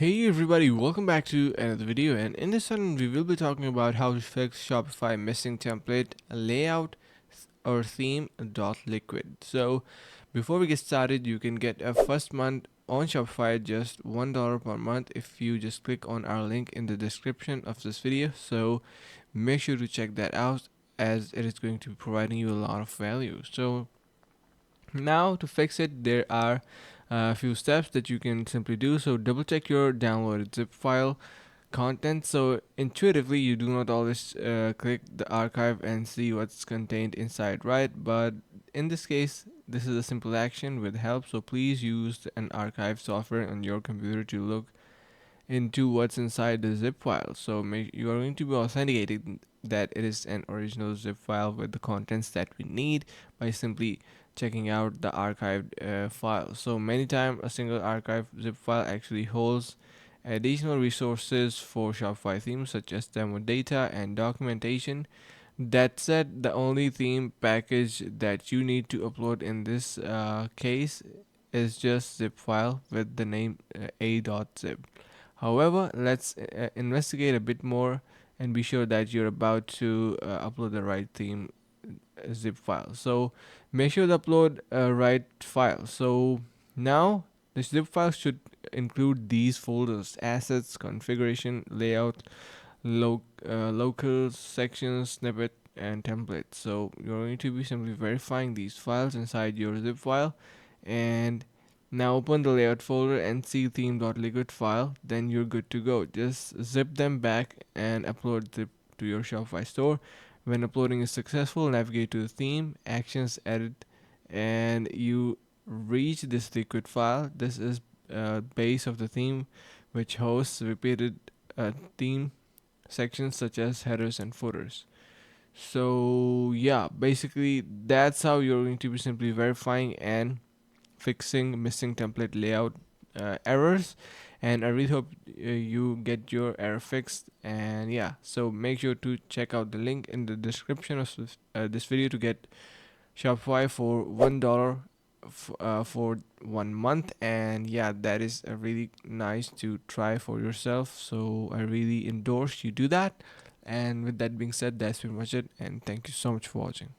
Hey everybody, welcome back to another video, and in this one we will be talking about how to fix Shopify missing template layout or Theme.Liquid. So before we get started, you can get a first month on Shopify at just $1 per month if you just click on our link in the description of this video. So make sure to check that out as it is going to be providing you a lot of value. So now to fix it, there are a few steps that you can simply do. So double check your downloaded zip file content. So intuitively you do not always click the archive and see what's contained inside, right? But in this case, this is a simple action with help, so please use an archive software on your computer to look into what's inside the zip file. So you are going to be authenticating that it is an original zip file with the contents that we need by simply checking out the archived file. So many times a single archive zip file actually holds additional resources for Shopify themes such as demo data and documentation. That said, the only theme package that you need to upload in this case is just zip file with the name a.zip. However, let's investigate a bit more and be sure that you're about to upload the right theme zip file. So make sure to upload a right file. So now the zip file should include these folders: assets, configuration, layout, local sections, snippet, and template. So you're going to be simply verifying these files inside your zip file, and now open the layout folder and see Theme.Liquid file. Then you're good to go. Just zip them back and upload zip to your Shopify store. When uploading is successful, navigate to the theme, actions, edit, and you reach this liquid file. This is base of the theme, which hosts repeated theme sections such as headers and footers. So yeah, basically that's how you're going to be simply verifying and fixing missing template layout errors. And I really hope you get your error fixed. And yeah, so make sure to check out the link in the description of this video to get Shopify for $1 for 1 month. And yeah, that is really nice to try for yourself, so I really endorse you do that. And with that being said, that's pretty much it, and thank you so much for watching.